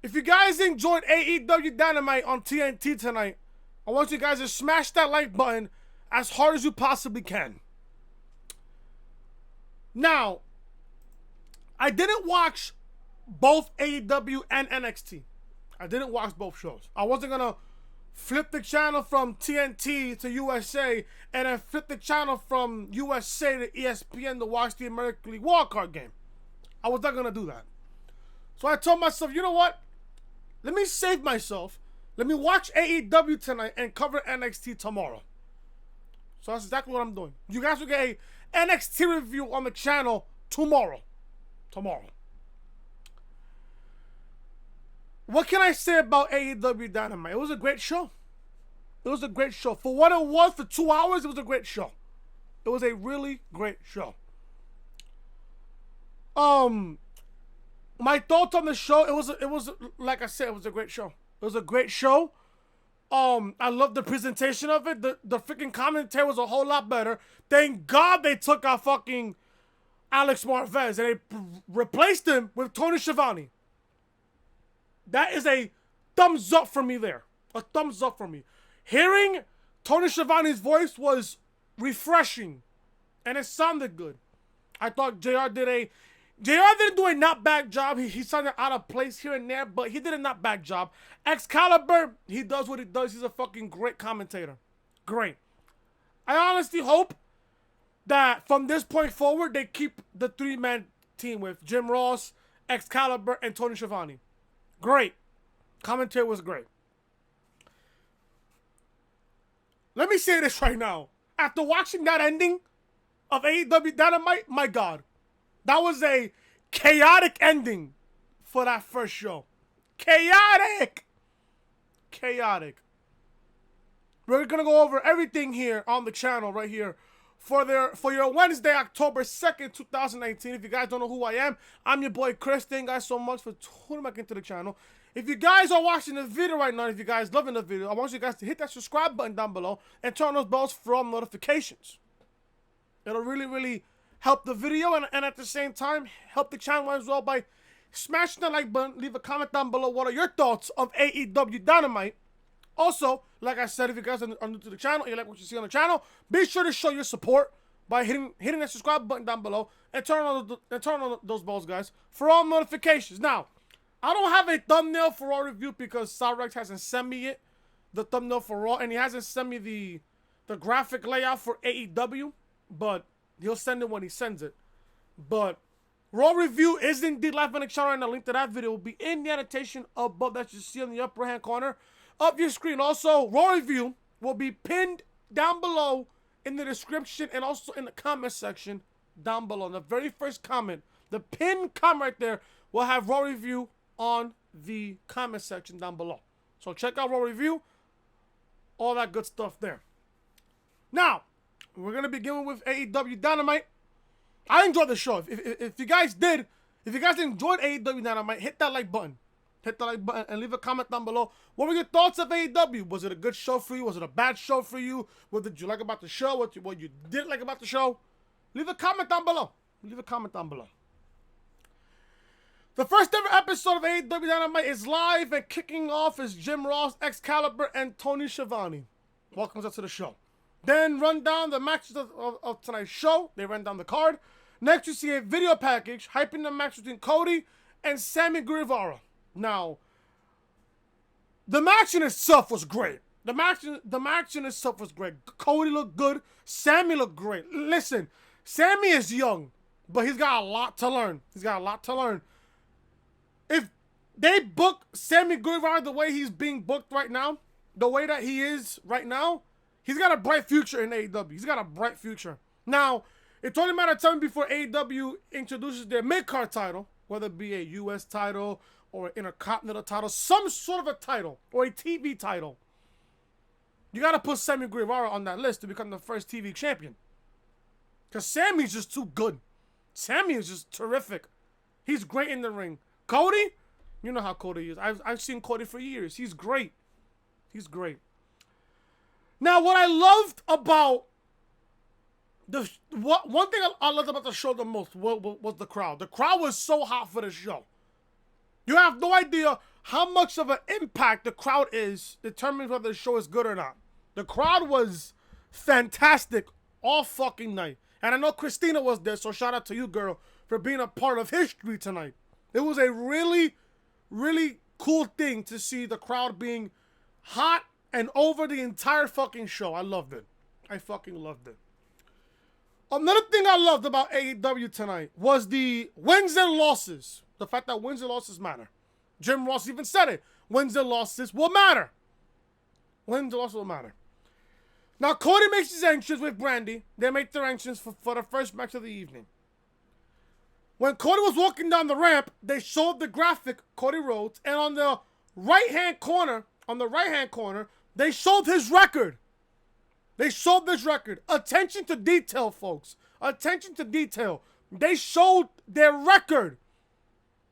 If you guys enjoyed AEW Dynamite on TNT tonight, I want you guys to smash that like button as hard as you possibly can. Now, I didn't watch both AEW and NXT. I didn't watch both shows. I wasn't going to flip the channel from TNT to USA and then flip the channel from USA to ESPN to watch the American League Wildcard game. I was not going to do that. So I told myself, you know what? Let me save myself. Let me watch AEW tonight and cover NXT tomorrow. So that's exactly what I'm doing. You guys will get a NXT review on the channel tomorrow. What can I say about AEW Dynamite? It was a great show. It was a great show. For what it was, for 2 hours, it was a great show. It was a really great show. My thoughts on the show, it was like I said, it was a great show. It was a great show. I love the presentation of it. The freaking commentary was a whole lot better. Thank God they took out fucking Alex Marvez and they replaced him with Tony Schiavone. That is a thumbs up for me there. A thumbs up for me. Hearing Tony Schiavone's voice was refreshing. And it sounded good. I thought JR didn't do a not bad job. He sounded out of place here and there, but he did a not bad job. Excalibur, he does what he does. He's a fucking great commentator. Great. I honestly hope that from this point forward, they keep the three-man team with Jim Ross, Excalibur, and Tony Schiavone. Great. Commentary was great. Let me say this right now. After watching that ending of AEW Dynamite, my God. That was a chaotic ending for that first show. Chaotic. We're going to go over everything here on the channel right here for your Wednesday, October 2nd, 2019. If you guys don't know who I am, I'm your boy Chris. Thank you guys so much for tuning back into the channel. If you guys are watching the video right now, if you guys loving the video, I want you guys to hit that subscribe button down below and turn on those bells for all notifications. It'll really, really help the video and at the same time help the channel as well by smashing the like button. Leave a comment down below. What are your thoughts of AEW Dynamite? Also, like I said, if you guys are new to the channel and you like what you see on the channel, be sure to show your support by hitting that subscribe button down below and turn on those bells, guys, for all notifications. Now, I don't have a thumbnail for Raw review because Cyrex hasn't sent me it, the thumbnail for Raw, and he hasn't sent me the graphic layout for AEW, but he'll send it when he sends it. But Raw review is indeed live on the channel, and the link to that video will be in the annotation above that you see in the upper hand corner of your screen. Also, Raw review will be pinned down below in the description and also in the comment section down below. The very first comment, the pinned comment right there, will have Raw review on the comment section down below. So check out Raw review, all that good stuff there. Now, we're going to begin with AEW Dynamite. I enjoyed the show. If you guys enjoyed AEW Dynamite, hit that like button. Hit the like button and leave a comment down below. What were your thoughts of AEW? Was it a good show for you? Was it a bad show for you? What did you like about the show? What you didn't like about the show? Leave a comment down below. The first ever episode of AEW Dynamite is live, and kicking off is Jim Ross, Excalibur, and Tony Schiavone. Welcome us to the show. Then run down the matches of tonight's show. They run down the card. Next, you see a video package hyping the match between Cody and Sammy Guevara. Now, the match in itself was great. The match in itself was great. Cody looked good. Sammy looked great. Listen, Sammy is young, but he's got a lot to learn. If they book Sammy Guevara the way he's being booked right now, the way that he is right now, he's got a bright future in AEW. He's got a bright future. Now, it's only a matter of time before AEW introduces their mid-card title, whether it be a U.S. title or an Intercontinental title, some sort of a title or a TV title. You got to put Sammy Guevara on that list to become the first TV champion. Because Sammy's just too good. Sammy is just terrific. He's great in the ring. Cody, you know how Cody is. I've seen Cody for years. He's great. Now, what I loved about one thing I loved about the show the most was the crowd. The crowd was so hot for the show. You have no idea how much of an impact the crowd is determines whether the show is good or not. The crowd was fantastic all fucking night. And I know Christina was there, so shout out to you, girl, for being a part of history tonight. It was a really, really cool thing to see the crowd being hot and over the entire fucking show. I loved it. I fucking loved it. Another thing I loved about AEW tonight was the wins and losses. The fact that wins and losses matter. Jim Ross even said it. Wins and losses will matter. Wins and losses will matter. Now, Cody makes his entrance with Brandy. They make their entrance for the first match of the evening. When Cody was walking down the ramp, they showed the graphic Cody Rhodes, and on the right-hand corner, they showed his record. They showed this record. Attention to detail, folks. Attention to detail. They showed their record.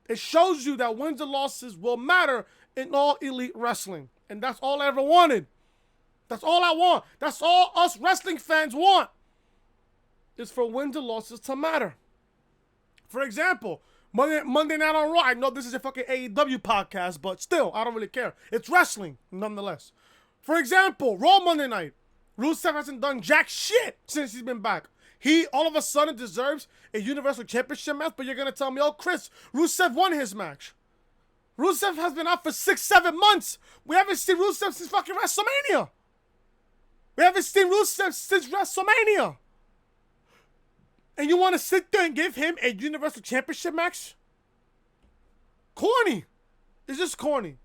It shows you that wins and losses will matter in all elite wrestling. And that's all I ever wanted. That's all I want. That's all us wrestling fans want. Is for wins and losses to matter. For example, Monday Night on Raw. I know this is a fucking AEW podcast, but still, I don't really care. It's wrestling, nonetheless. For example, Raw Monday Night. Rusev hasn't done jack shit since he's been back. He all of a sudden deserves a Universal Championship match, but you're going to tell me, oh, Chris, Rusev won his match. Rusev has been out for 6-7 months. We haven't seen Rusev since fucking WrestleMania. We haven't seen Rusev since WrestleMania. And you want to sit there and give him a Universal Championship match? Corny. It's just corny.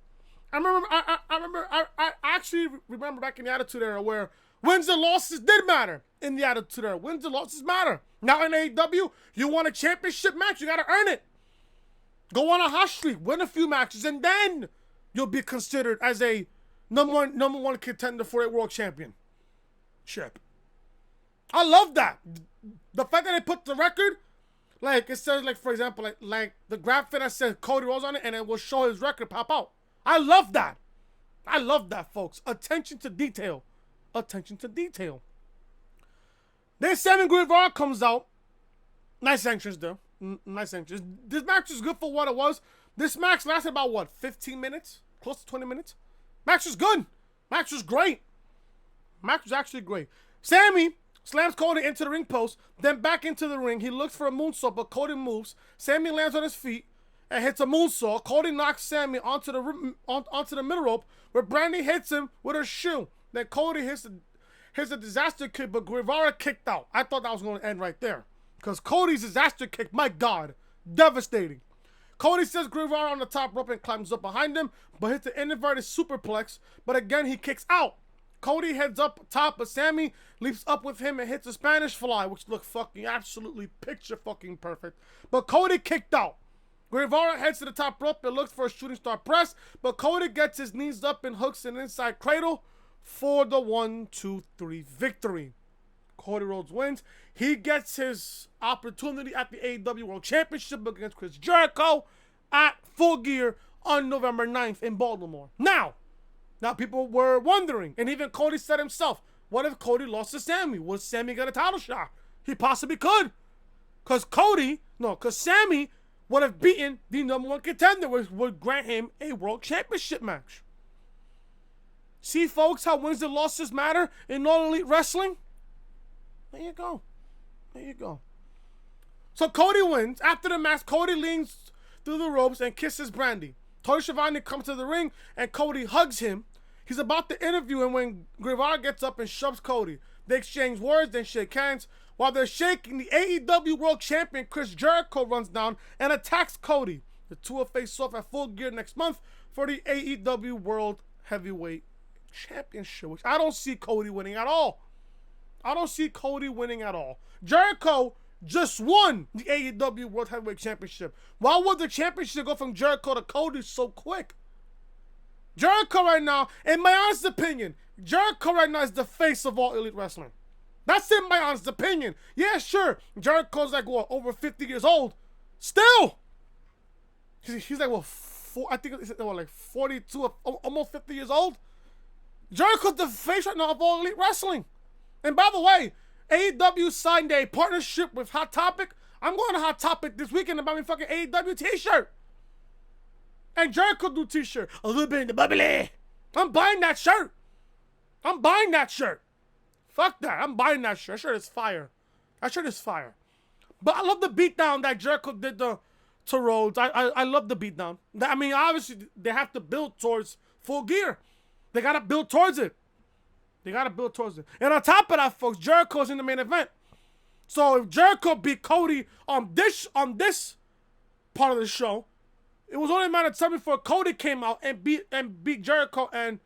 I actually remember back in the Attitude Era where wins and losses did matter in the Attitude Era. Wins and losses matter. Now in AEW, you want a championship match, you got to earn it. Go on a hot streak, win a few matches, and then you'll be considered as a number one contender for a world championship. I love that. The fact that they put the record, like it says, like for example, like the graphic that says Cody Rhodes on it, and it will show his record pop out. I love that. I love that, folks. Attention to detail. Attention to detail. Then Sammy Guevara comes out. Nice entrance there. Nice entrance. This match is good for what it was. This match lasted about, what, 15 minutes? Close to 20 minutes? Match was good. Match was great. Match was actually great. Sammy slams Cody into the ring post, then back into the ring. He looks for a moonsault, but Cody moves. Sammy lands on his feet and hits a moonsault. Cody knocks Sammy onto the middle rope, where Brandy hits him with her shoe. Then Cody hits a disaster kick, but Guevara kicked out. I thought that was going to end right there. Because Cody's disaster kick, my God, devastating. Cody says Guevara on the top rope and climbs up behind him, but hits the inverted superplex. But again, he kicks out. Cody heads up top, but Sammy leaps up with him and hits a Spanish fly, which looked fucking absolutely picture fucking perfect. But Cody kicked out. Guevara heads to the top rope and looks for a shooting star press, but Cody gets his knees up and hooks an inside cradle for the 1-2-3 victory. Cody Rhodes wins. He gets his opportunity at the AEW World Championship against Chris Jericho at Full Gear on November 9th in Baltimore. Now people were wondering, and even Cody said himself, what if Cody lost to Sammy? Would Sammy get a title shot? He possibly could. Because Sammy would have beaten the number one contender, which would grant him a world championship match. See, folks, how wins and losses matter in all elite wrestling? There you go. There you go. So Cody wins. After the match, Cody leans through the ropes and kisses Brandy. Tony Schiavone comes to the ring and Cody hugs him. He's about to interview him when Guevara gets up and shoves Cody. They exchange words, then shake hands. While they're shaking, the AEW World Champion Chris Jericho runs down and attacks Cody. The two will face off at Full Gear next month for the AEW World Heavyweight Championship, which I don't see Cody winning at all. I don't see Cody winning at all. Jericho just won the AEW World Heavyweight Championship. Why would the championship go from Jericho to Cody so quick? Jericho right now, in my honest opinion, Jericho right now is the face of all elite wrestling. That's in my honest opinion. Yeah, sure. Jericho's like, what, over 50 years old? Still. He's like, what, I think it's like 42, almost 50 years old. Jericho's the face right now of all elite wrestling. And by the way, AEW signed a partnership with Hot Topic. I'm going to Hot Topic this weekend and buy me fucking AEW t-shirt. and Jericho do t-shirt. A little bit in the bubbly. I'm buying that shirt. I'm buying that shirt. Fuck that. I'm buying that shirt. That shirt is fire. That shirt is fire. But I love the beatdown that Jericho did to Rhodes. I love the beatdown. I mean, obviously, they have to build towards full gear. They got to build towards it. They got to build towards it. And on top of that, folks, Jericho's in the main event. So if Jericho beat Cody on this part of the show, it was only a matter of time before Cody came out and beat Jericho and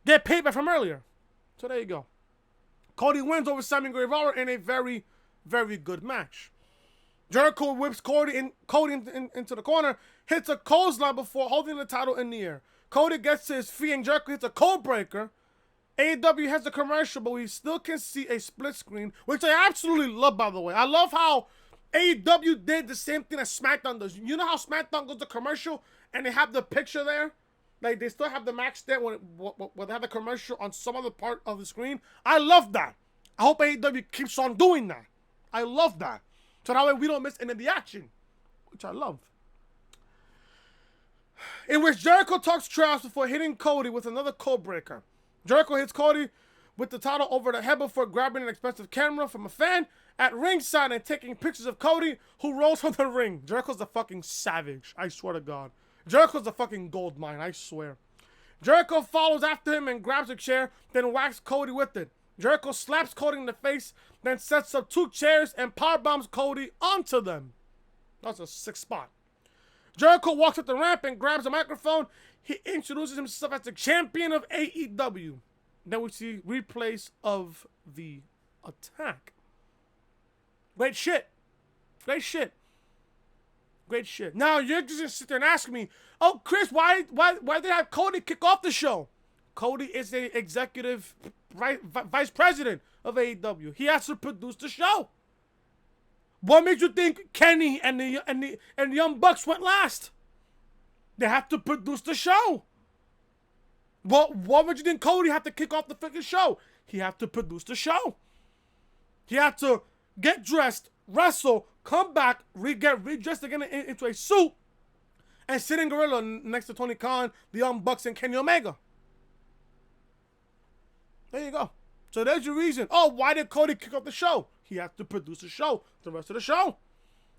get payback from earlier. So there you go. Cody wins over Sammy Guevara in a very, very good match. Jericho whips Cody into the corner, hits a clothesline before holding the title in the air. Cody gets to his feet and Jericho hits a code breaker. AEW has the commercial, but we still can see a split screen, which I absolutely love, by the way. I love how AEW did the same thing as SmackDown does. You know how SmackDown goes to commercial and they have the picture there? Like, they still have the match there when they have the commercial on some other part of the screen. I love that. I hope AEW keeps on doing that. I love that. So that way we don't miss any of the action, which I love. In which Jericho talks trash before hitting Cody with another code breaker. Jericho hits Cody with the title over the head before grabbing an expensive camera from a fan at ringside and taking pictures of Cody, who rolls from the ring. Jericho's a fucking savage, I swear to God. Jericho's a fucking gold mine, I swear. Jericho follows after him and grabs a chair, then whacks Cody with it. Jericho slaps Cody in the face, then sets up 2 chairs and powerbombs Cody onto them. That's a sick spot. Jericho walks up the ramp and grabs a microphone. He introduces himself as the champion of AEW. Then we see replays of the attack. Great shit. Great shit. Great shit. Now you're just gonna sit there and ask me, oh Chris, why did they have Cody kick off the show? Cody is the executive vice president of AEW. He has to produce the show. What makes you think Kenny and the Young Bucks went last? They have to produce the show. What would you think Cody had to kick off the freaking show? He had to produce the show. He had to get dressed, wrestle, come back, get redressed again into a suit, and sit in Gorilla next to Tony Khan, the Young Bucks, and Kenny Omega. There you go. So there's your reason. Oh, why did Cody kick off the show? He had to produce the show, the rest of the show.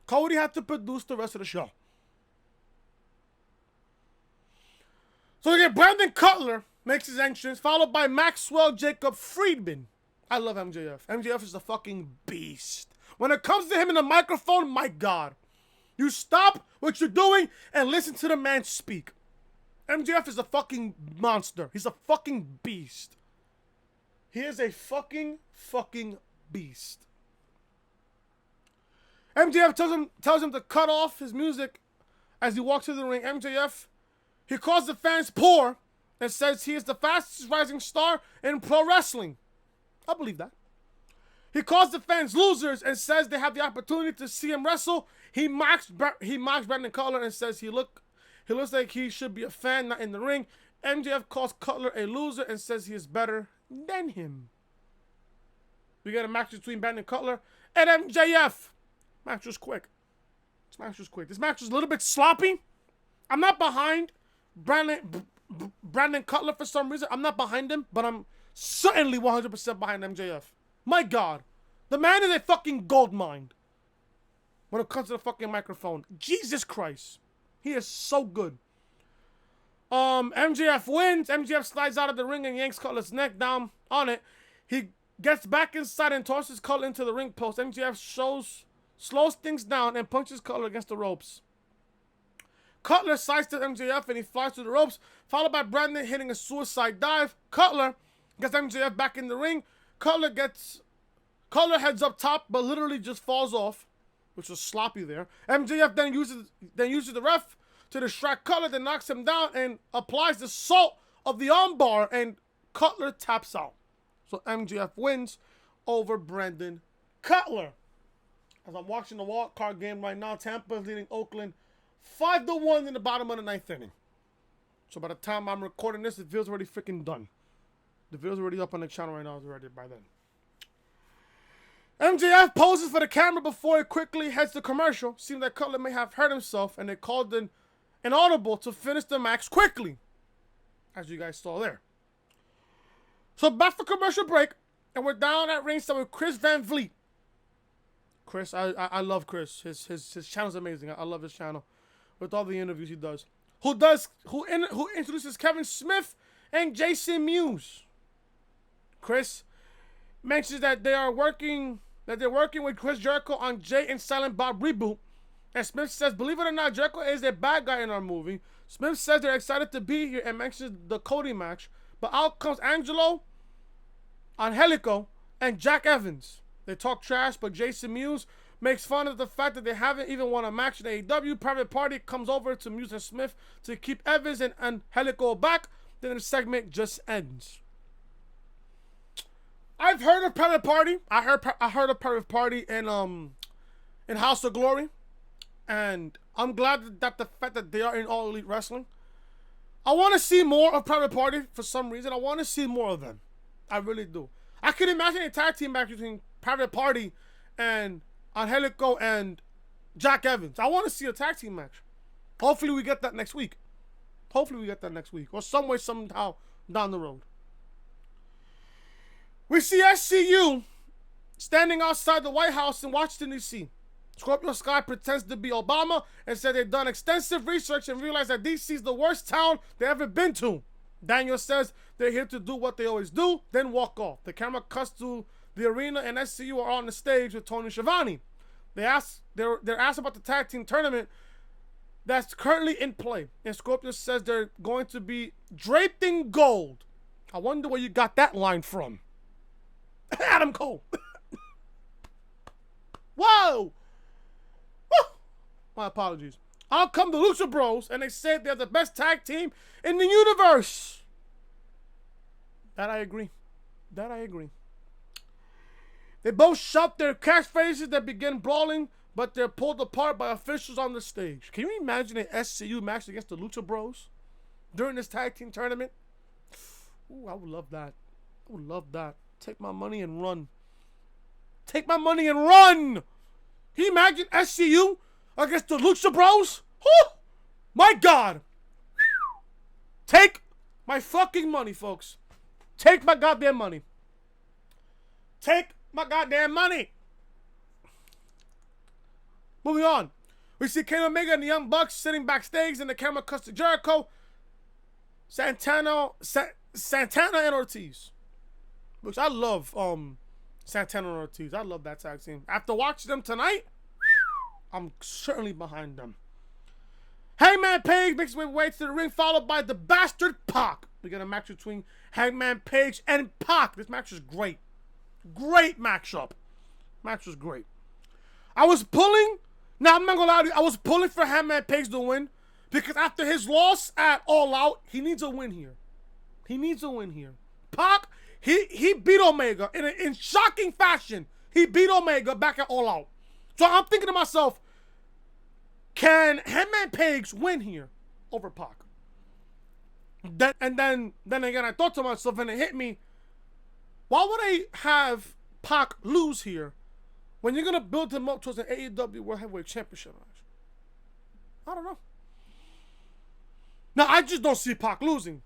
Cody had to produce the rest of the show. So we get Brandon Cutler makes his entrance, followed by Maxwell Jacob Friedman. I love MJF. MJF is a fucking beast. When it comes to him in the microphone, my God. You stop what you're doing and listen to the man speak. MJF is a fucking monster. He's a fucking beast. He is a fucking beast. MJF tells him to cut off his music as he walks to the ring. MJF, he calls the fans poor and says he is the fastest rising star in pro wrestling. I believe that. He calls the fans losers and says they have the opportunity to see him wrestle. He mocks Brandon Cutler and says he looks like he should be a fan, not in the ring. MJF calls Cutler a loser and says he is better than him. We got a match between Brandon Cutler and MJF. Match was quick. This match was quick. This match was a little bit sloppy. I'm not behind Brandon Cutler for some reason. I'm not behind him, but I'm certainly 100% behind MJF. My God. The man is a fucking gold mine when it comes to the fucking microphone. Jesus Christ. He is so good. MJF wins. MJF slides out of the ring and yanks Cutler's neck down on it. He gets back inside and tosses Cutler into the ring post. MJF slows things down and punches Cutler against the ropes. Cutler sidesteps MJF and he flies through the ropes, followed by Brandon hitting a suicide dive. Cutler gets MJF back in the ring. Cutler heads up top, but literally just falls off, which was sloppy there. MJF then uses the ref to distract Cutler, then knocks him down and applies the salt of the armbar, and Cutler taps out. So MJF wins over Brandon Cutler. As I'm watching the wild card game right now, Tampa is leading Oakland 5-1 in the bottom of the 9th inning. So by the time I'm recording this, the video's already freaking done. The video's already up on the channel right now. It's already by then. MJF poses for the camera before he quickly heads to commercial. Seems like Cutler may have hurt himself, and they called in and audible to finish the match quickly, as you guys saw there. So back for commercial break, and we're down at ringside with Chris Van Vliet. Chris, I love Chris. His channel's amazing. I love his channel with all the interviews he does. Who introduces Kevin Smith and Jason Mewes. Chris mentions that they're working with Chris Jericho on Jay and Silent Bob reboot. And Smith says, believe it or not, Jericho is a bad guy in our movie. Smith says they're excited to be here and mentions the Cody match. But out comes Angelo, Angelico, and Jack Evans. They talk trash, but Jason Mewes makes fun of the fact that they haven't even won a match in AEW. Private Party comes over to Mewes and Smith to keep Evans and Angelico back. Then the segment just ends. I've heard of Private Party. I heard of Private Party in House of Glory. And I'm glad that the fact that they are in All Elite Wrestling. I want to see more of Private Party for some reason. I want to see more of them. I really do. I could imagine a tag team match between Private Party and Angelico and Jack Evans. I want to see a tag team match. Hopefully we get that next week. Or some way, somehow down the road. We see SCU standing outside the White House in Washington, D.C. Scorpio Sky pretends to be Obama and said they've done extensive research and realized that D.C. is the worst town they've ever been to. Daniel says they're here to do what they always do, then walk off. The camera cuts to the arena and SCU are on the stage with Tony Schiavone. They're asked about the tag team tournament that's currently in play. And Scorpio says they're going to be draped in gold. I wonder where you got that line from. Adam Cole. Whoa! My apologies. Out come the Lucha Bros, and they say they're the best tag team in the universe. That I agree. They both shout their catchphrases that begin brawling, but they're pulled apart by officials on the stage. Can you imagine an SCU match against the Lucha Bros during this tag team tournament? Ooh, I would love that. Take my money and run. Can you imagine SCU against the Lucha Bros? Whew! My God. Take my fucking money, folks. Take my goddamn money. Moving on. We see Kenny Omega and the Young Bucks sitting backstage, and the camera cuts to Jericho, Santana and Ortiz. Which I love Santana and Ortiz. I love that tag team. After watching them tonight, I'm certainly behind them. Hangman Page makes his way to the ring, followed by the bastard Pac. We get a match between Hangman Page and Pac. This match is great. Great matchup. Match was great. I was pulling. Now, I'm not going to lie to you. I was pulling for Hangman Page to win. Because after his loss at All Out, he needs a win here. Pac, he beat Omega in shocking fashion. He beat Omega back at All Out. So I'm thinking to myself, can Hangman Page win here over Pac? Then again, I thought to myself, and it hit me, why would I have Pac lose here when you're going to build him up towards an AEW World Heavyweight Championship match? I don't know. Now, I just don't see Pac losing.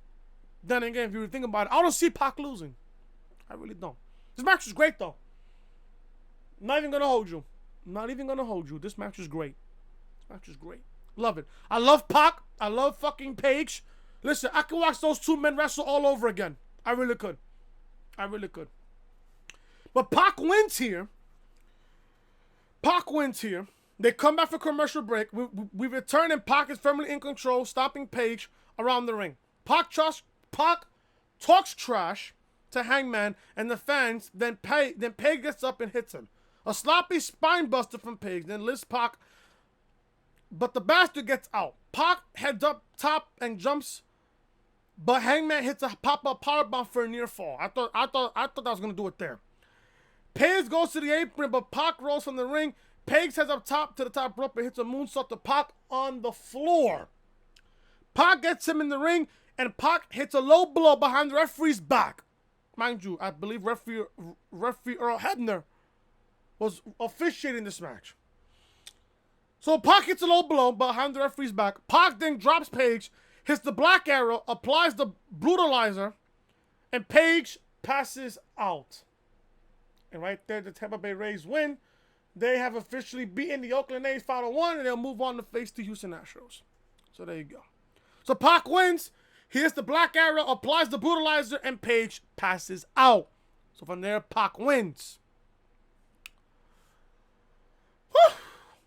Then again, if you think about it, I don't see Pac losing. I really don't. This match is great, though. Not even going to hold you. This match is great. Love it. I love Pac. I love fucking Page. Listen, I could watch those two men wrestle all over again. I really could. But Pac wins here. They come back for commercial break. We return and Pac is firmly in control, stopping Page around the ring. Pac talks trash to Hangman and the fans. Then Page gets up and hits him. A sloppy spine buster from Page. Then lifts Pac, but the bastard gets out. Pac heads up top and jumps, but Hangman hits a pop-up powerbomb for a near fall. I thought that was gonna do it there. Page goes to the apron, but Pac rolls from the ring. Page heads up top to the top rope and hits a moonsault to Pac on the floor. Pac gets him in the ring, and Pac hits a low blow behind the referee's back. Mind you, I believe referee Earl Hebner was officiating this match. So Pac hits a low blow behind the referee's back. Pac then drops Paige, hits the black arrow, applies the brutalizer, and Paige passes out. And right there, the Tampa Bay Rays win. They have officially beaten the Oakland A's 5-1, and they'll move on to face the Houston Astros. So there you go. So Pac wins. He hits the black arrow, applies the brutalizer, and Paige passes out. So from there, Pac wins. Whew.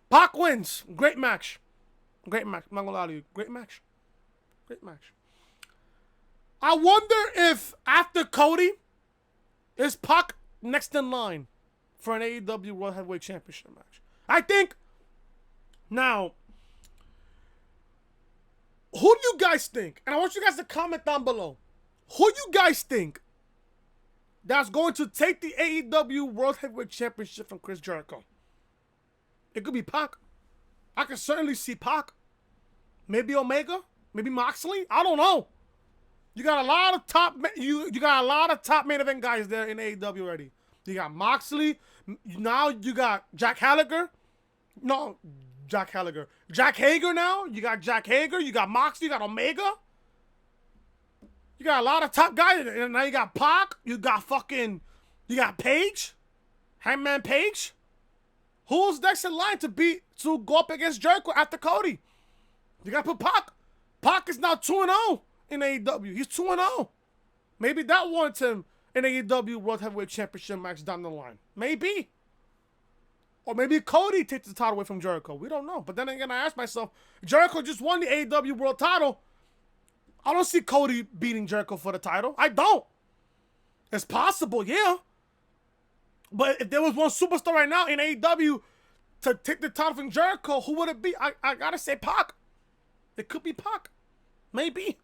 Pac wins. Great match. Great match. I'm not gonna lie to you. Great match. Great match. I wonder if after Cody, is Pac next in line for an AEW World Heavyweight Championship match? I think. Now, who do you guys think? And I want you guys to comment down below. Who do you guys think that's going to take the AEW World Heavyweight Championship from Chris Jericho? It could be Pac. I can certainly see Pac. Maybe Omega. Maybe Moxley. I don't know. You got a lot of top. You got a lot of top main event guys there in AEW already. You got Moxley. Now you got Jack Hager. No, Jack Hager. Jack Hager now. You got Jack Hager. You got Moxley. You got Omega. You got a lot of top guys. And now you got Pac. You got Paige. Hangman Page. Who's next in line to go up against Jericho after Cody? You got to put Pac. Pac is now 2-0 in AEW. He's 2-0. Maybe that warrants him an AEW World Heavyweight Championship match down the line. Maybe. Or maybe Cody takes the title away from Jericho. We don't know. But then again, I ask myself, Jericho just won the AEW World title. I don't see Cody beating Jericho for the title. I don't. It's possible, yeah. But if there was one superstar right now in AEW to take the title from Jericho, who would it be? I gotta say Pac. It could be Pac. Maybe.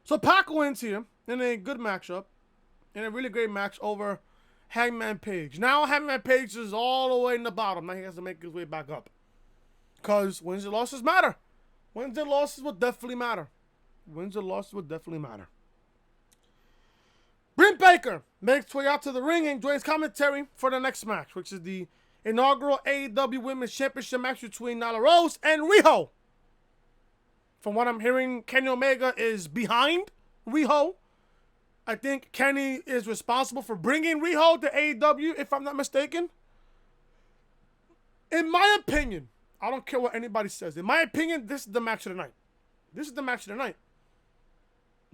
So Pac wins here in a good matchup. In a really great match over Hangman Page. Now Hangman Page is all the way in the bottom. Now he has to make his way back up. Because wins and losses matter. Wins and losses will definitely matter. Wins and losses will definitely matter. Britt Baker makes his way out to the ring and joins commentary for the next match, which is the inaugural AEW Women's Championship match between Nyla Rose and Riho. From what I'm hearing, Kenny Omega is behind Riho. I think Kenny is responsible for bringing Riho to AEW, if I'm not mistaken. In my opinion, I don't care what anybody says. In my opinion, this is the match of the night. This is the match of the night.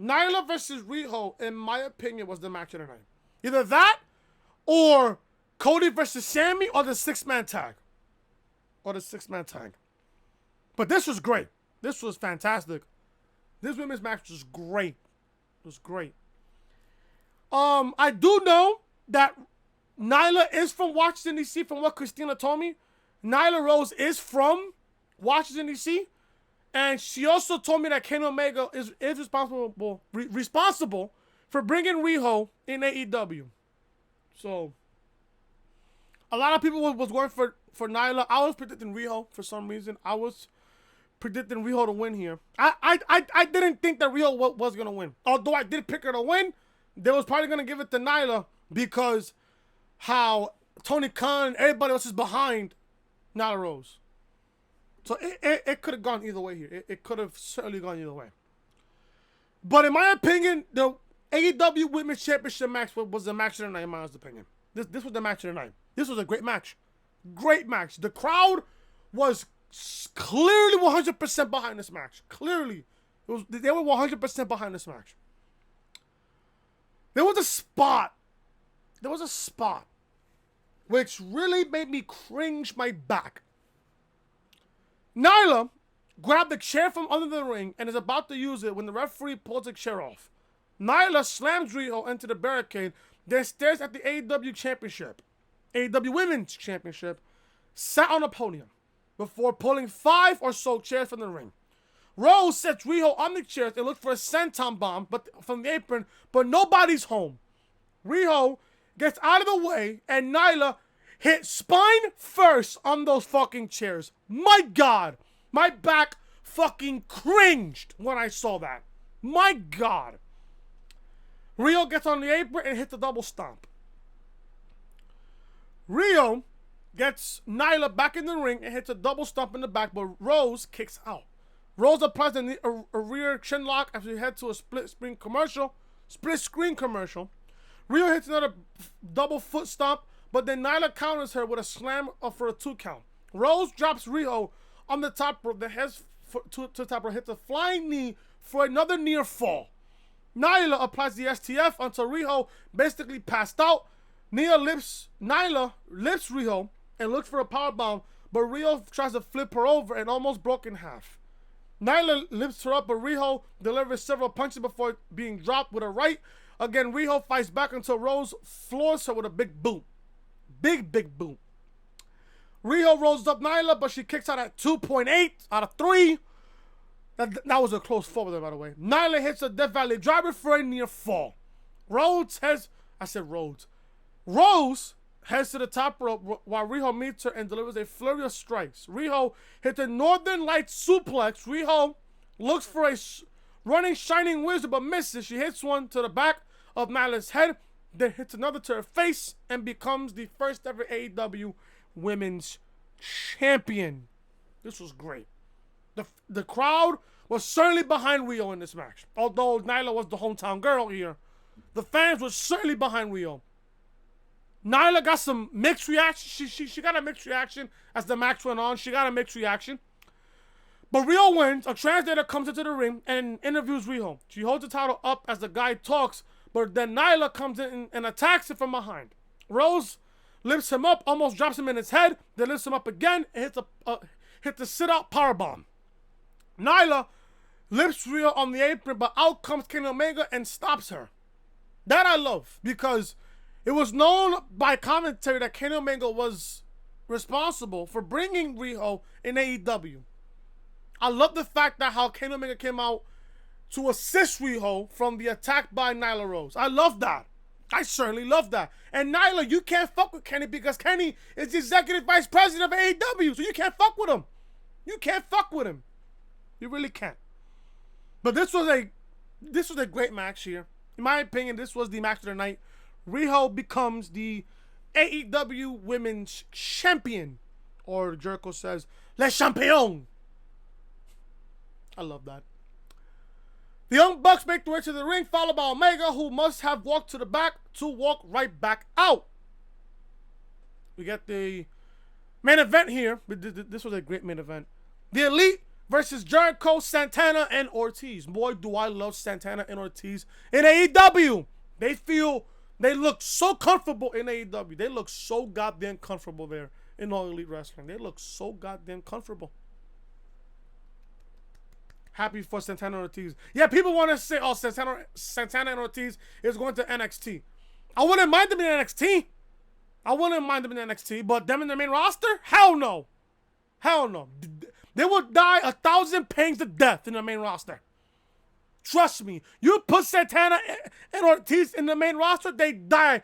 Nyla versus Riho, in my opinion, was the match of the night. Either that, or Cody versus Sammy, or the six-man tag. But this was great. This was fantastic. This women's match was great. It was great. I do know that Nyla is from Washington, D.C., from what Christina told me. Nyla Rose is from Washington, D.C., and she also told me that Kenny Omega is responsible for bringing Riho in AEW. So, a lot of people was going for Nyla. I was predicting Riho for some reason. I was predicting Riho to win here. I didn't think that Riho was going to win. Although I did pick her to win, they was probably going to give it to Nyla because how Tony Khan and everybody else is behind Nyla Rose. So it could have gone either way here. It could have certainly gone either way. But in my opinion, the AEW Women's Championship match was the match of the night, in my honest opinion. This was the match of the night. This was a great match. Great match. The crowd was clearly 100% behind this match. Clearly. They were 100% behind this match. There was a spot which really made me cringe my back. Nyla grabbed the chair from under the ring and is about to use it when the referee pulls the chair off. Nyla slams Riho into the barricade, then stares at the AEW Championship, AEW Women's Championship, sat on a podium before pulling 5 or so chairs from the ring. Rose sets Riho on the chairs and looks for a senton bomb from the apron, but nobody's home. Riho gets out of the way and Nyla hit spine first on those fucking chairs. My God, my back fucking cringed when I saw that. My God. Riho gets on the apron and hits the double stomp. Riho gets Nyla back in the ring and hits a double stomp in the back, but Rose kicks out. Rose applies a rear chin lock after he heads to a split screen commercial. Riho hits another double foot stomp, but then Nyla counters her with a slam for a 2 count. Rose drops Riho on the top rope, then heads to the top rope, hits a flying knee for another near fall. Nyla applies the STF until Riho basically passed out. Nyla lifts Riho and looks for a powerbomb, but Riho tries to flip her over and almost broke in half. Nyla lifts her up, but Riho delivers several punches before being dropped with a right. Again, Riho fights back until Rose floors her with a big boot. Big boot. Riho rolls up Nyla, but she kicks out at 2.8 out of 3. That was a close fall there, by the way. Nyla hits a Death Valley driver for a near fall. Rose heads to the top rope while Riho meets her and delivers a flurry of strikes. Riho hits a Northern Lights suplex. Riho looks for a running Shining Wizard but misses. She hits one to the back of Nyla's head, then hits another to her face and becomes the first ever AEW Women's Champion. This was great. The crowd was certainly behind Riho in this match. Although Nyla was the hometown girl here, the fans were certainly behind Riho. Nyla got some mixed reaction. She got a mixed reaction as the match went on. She got a mixed reaction. But Riho wins. A translator comes into the ring and interviews Riho. She holds the title up as the guy talks, but then Nyla comes in and attacks it from behind. Rose lifts him up, almost drops him in his head, then lifts him up again and hits a sit-out powerbomb. Nyla lifts Riho on the apron, but out comes Kenny Omega and stops her. That I love, because it was known by commentary that Kenny Omega was responsible for bringing Riho in AEW. I love the fact that how Kenny Omega came out to assist Riho from the attack by Nyla Rose. I love that. I certainly love that. And Nyla, you can't fuck with Kenny because Kenny is the executive vice president of AEW, so you can't fuck with him. You can't fuck with him. You really can't. But this was a great match here. In my opinion, this was the match of the night. Riho becomes the AEW Women's Champion. Or Jericho says, Le Champion. I love that. The Young Bucks make their way to the ring, followed by Omega, who must have walked to the back to walk right back out. We get the main event here. This was a great main event. The Elite versus Jericho, Santana, and Ortiz. Boy, do I love Santana and Ortiz in AEW. They look so comfortable in AEW. They look so goddamn comfortable there in All Elite Wrestling. They look so goddamn comfortable. Happy for Santana and Ortiz. Yeah, people want to say, oh, Santana and Ortiz is going to NXT. I wouldn't mind them in NXT. But them in the main roster? Hell no. Hell no. They would die 1,000 pangs of death in the main roster. Trust me. You put Santana and Ortiz in the main roster, they die.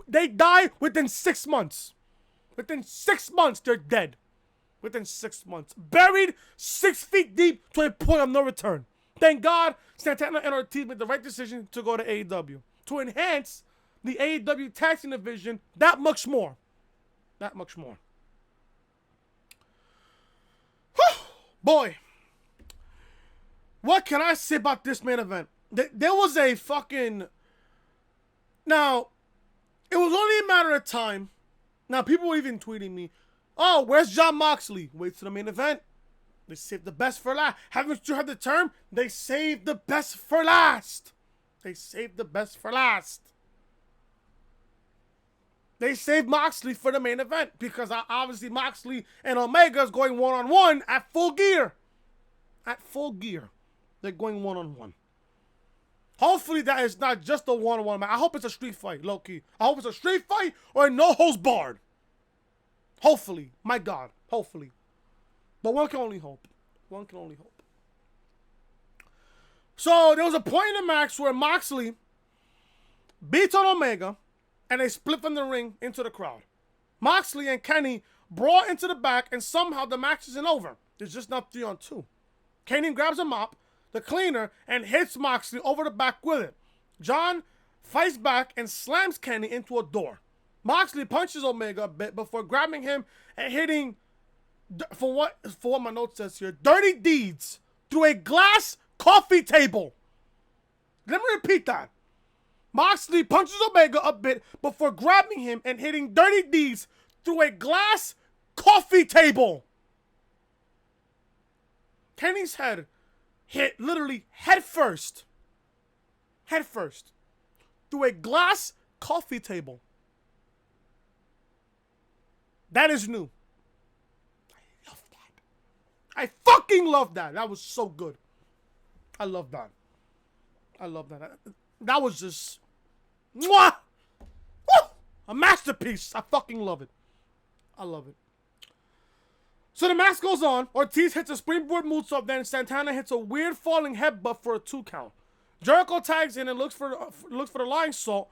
They die within 6 months. Within 6 months, they're dead. Within 6 months. Buried 6 feet deep to a point of no return. Thank God Santana and Ortiz made the right decision to go to AEW. To enhance the AEW tag team division that much more. That much more. Whew, boy. What can I say about this main event? There was a fucking... Now, it was only a matter of time. Now, people were even tweeting me, oh, where's Jon Moxley? Wait to the main event. They saved the best for last. Haven't you heard the term? They saved the best for last. They saved the best for last. They saved Moxley for the main event because obviously Moxley and Omega is going one-on-one at full gear. At full gear. They're going one-on-one. Hopefully that is not just a one-on-one match. I hope it's a street fight, low-key. I hope it's a street fight or a no-holds-barred. Hopefully. My God. Hopefully. But one can only hope. One can only hope. So there was a point in the match where Moxley beats on Omega and they split from the ring into the crowd. Moxley and Kenny brawl into the back and somehow the match isn't over. It's just not 3-on-2. Kenny grabs a mop, the cleaner, and hits Moxley over the back with it. John fights back and slams Kenny into a door. Moxley punches Omega a bit before grabbing him and hitting, for what my note says here, dirty deeds through a glass coffee table. Let me repeat that. Moxley punches Omega a bit before grabbing him and hitting dirty deeds through a glass coffee table. Kenny's head hit literally head first through a glass coffee table. That is new. I love that. I fucking love that. That was so good. I love that. That was just mwah! Woo! A masterpiece. I fucking love it. I love it. So the match goes on. Ortiz hits a springboard moonsault, then Santana hits a weird falling headbutt for a 2 count. Jericho tags in and looks for the lying salt,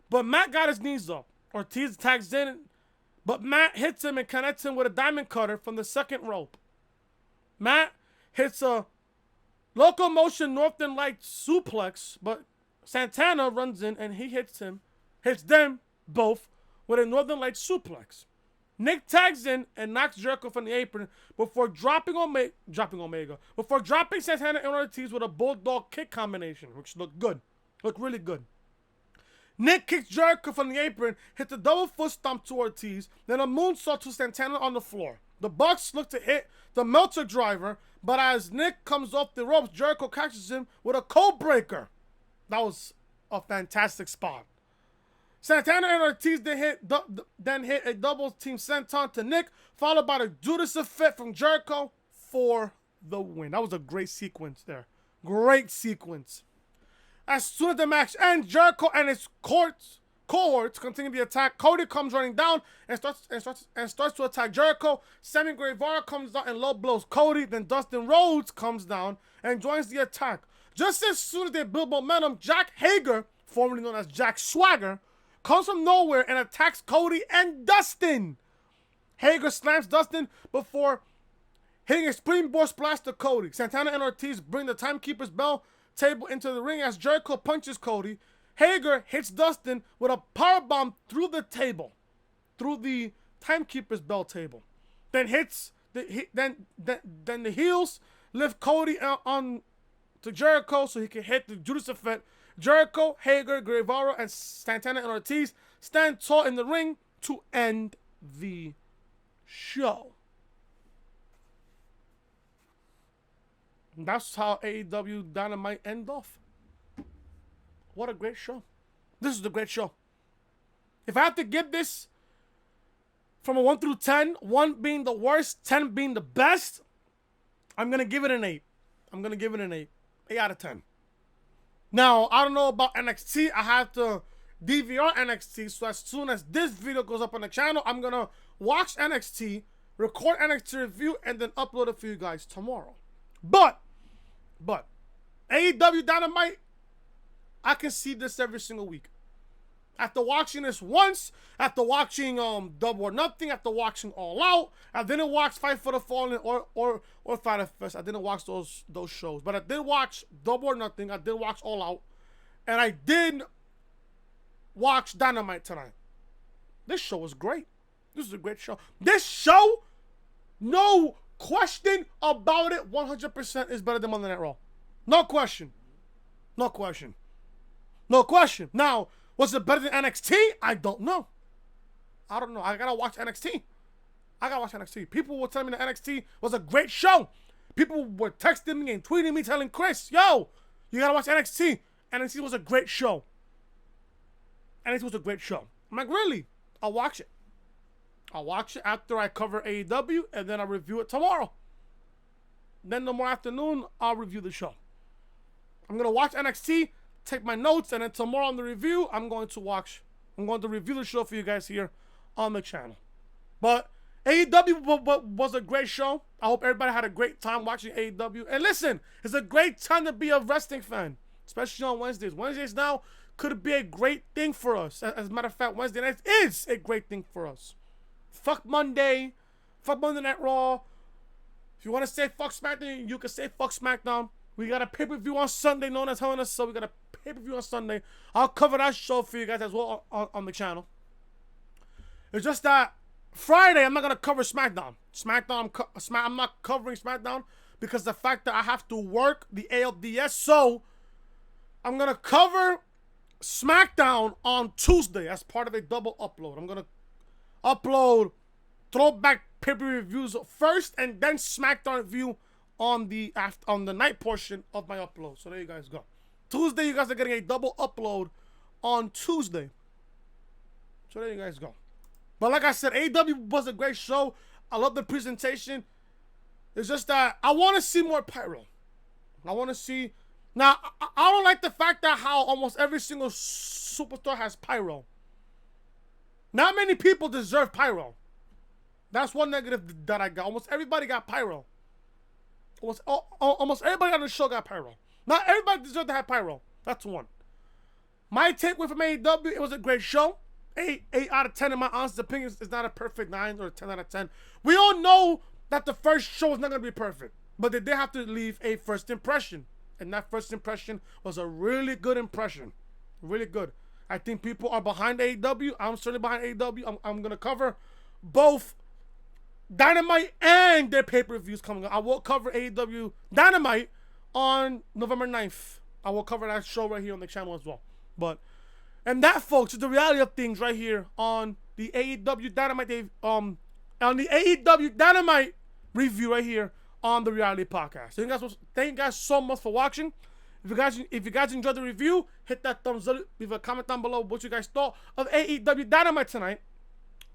but Matt got his knees up. Ortiz tags in, but Matt hits him and connects him with a diamond cutter from the second rope. Matt hits a locomotion Northern Lights suplex, but Santana runs in and he hits them both with a Northern Lights suplex. Nick tags in and knocks Jericho from the apron before dropping Santana and Ortiz with a bulldog kick combination, which looked good. Looked really good. Nick kicks Jericho from the apron, hits a double foot stomp to Ortiz, then a moonsault to Santana on the floor. The Bucks look to hit the Meltzer driver, but as Nick comes off the ropes, Jericho catches him with a code breaker. That was a fantastic spot. Santana and Ortiz then hit a double team senton to Nick, followed by the Judas Effect from Jericho for the win. That was a great sequence there. Great sequence. As soon as the match ends, Jericho and his cohorts continue the attack. Cody comes running down and starts to attack Jericho. Sammy Guevara comes down and low blows Cody. Then Dustin Rhodes comes down and joins the attack. Just as soon as they build momentum, Jack Hager, formerly known as Jack Swagger, comes from nowhere and attacks Cody and Dustin. Hager slams Dustin before hitting a springboard splash to Cody. Santana and Ortiz bring the Timekeeper's Bell table into the ring as Jericho punches Cody. Hager hits Dustin with a powerbomb through the table, through the Timekeeper's Bell table. Then the heels lift Cody on to Jericho so he can hit the Judas Effect. Jericho, Hager, Guevara, and Santana and Ortiz stand tall in the ring to end the show. And that's how AEW Dynamite end off. What a great show. This is a great show. If I have to give this from a 1 through 10, 1 being the worst, 10 being the best, I'm going to give it an 8. I'm going to give it an 8. 8 out of 10. Now, I don't know about NXT. I have to DVR NXT, so as soon as this video goes up on the channel, I'm going to watch NXT, record NXT review, and then upload it for you guys tomorrow. But, AEW Dynamite, I can see this every single week. After watching this once, after watching Double or Nothing, after watching All Out, I didn't watch Fight for the Fallen or Fighter Fest. I didn't watch those shows. But I did watch Double or Nothing. I did watch All Out. And I did watch Dynamite tonight. This show was great. This is a great show. This show, no question about it, 100% is better than Monday Night Raw. No question. No question. No question. Now, was it better than NXT? I don't know. I don't know. I gotta watch NXT. People were telling me that NXT was a great show. People were texting me and tweeting me telling Chris, yo, you gotta watch NXT. NXT was a great show. NXT was a great show. I'm like, really? I'll watch it. I'll watch it after I cover AEW, and then I'll review it tomorrow. Then tomorrow afternoon, I'll review the show. I'm gonna watch NXT, take my notes, and then tomorrow on the review, I'm going to review the show for you guys here on the channel. But AEW was a great show. I hope everybody had a great time watching AEW. And listen, it's a great time to be a wrestling fan, especially on Wednesdays. Wednesdays now could be a great thing for us. As a matter of fact, Wednesday night is a great thing for us. Fuck Monday. Fuck Monday Night Raw. If you want to say fuck SmackDown, you can say fuck SmackDown. We got a pay-per-view on Sunday known as Hell in a Cell. We got a pay-per-view on Sunday. I'll cover that show for you guys as well on the channel. It's just that Friday I'm not gonna cover SmackDown. I'm not covering SmackDown because the fact that I have to work the ALDS. So I'm gonna cover SmackDown on Tuesday as part of a double upload. I'm gonna upload Throwback pay-per-view reviews first, and then SmackDown review on the night portion of my upload. So there you guys go. Tuesday, you guys are getting a double upload on Tuesday. So there you guys go. But like I said, AEW was a great show. I love the presentation. It's just that I want to see more pyro. I want to see. Now, I don't like the fact that how almost every single superstar has pyro. Not many people deserve pyro. That's one negative that I got. Almost everybody got pyro. Almost everybody on the show got pyro. Not everybody deserved to have pyro. That's one. My takeaway from AEW, it was a great show. 8 out of 10 in my honest opinion is not a perfect 9 or a 10 out of 10. We all know that the first show is not going to be perfect. But they did have to leave a first impression. And that first impression was a really good impression. Really good. I think people are behind AEW. I'm certainly behind AEW. I'm going to cover both Dynamite and their pay-per-views coming up. I will cover AEW Dynamite on November 9th. I will cover that show right here on the channel as well. And that, folks, is the reality of things right here on the AEW Dynamite. On the AEW Dynamite review right here on the Reality Podcast. Thank you guys so much for watching. If you guys enjoyed the review, hit that thumbs up. Leave a comment down below what you guys thought of AEW Dynamite tonight.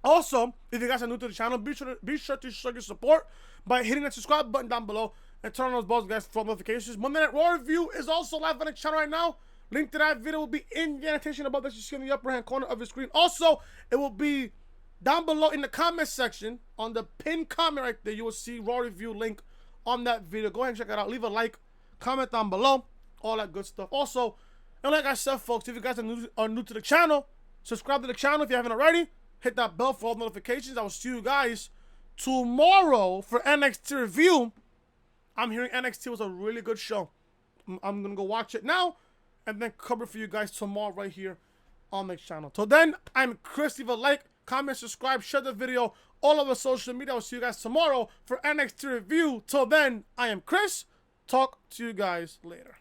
Also, if you guys are new to the channel, be sure to show your support by hitting that subscribe button down below and turn on those bells, guys, for notifications. Monday Night Raw review is also live on the channel right now. Link to that video will be in the annotation above that you see in the upper hand corner of your screen. Also, it will be down below in the comment section on the pinned comment right there. You will see Raw review link on that video. Go ahead and check it out. Leave a like, comment down below, all that good stuff. Also, and like I said, folks, if you guys are new to the channel, subscribe to the channel if you haven't already. Hit that bell for all notifications. I will see you guys tomorrow for NXT review. I'm hearing NXT was a really good show. I'm going to go watch it now and then cover for you guys tomorrow right here on the channel. Till then, I'm Chris. Leave a like, comment, subscribe, share the video all over social media. I'll see you guys tomorrow for NXT review. Till then, I am Chris. Talk to you guys later.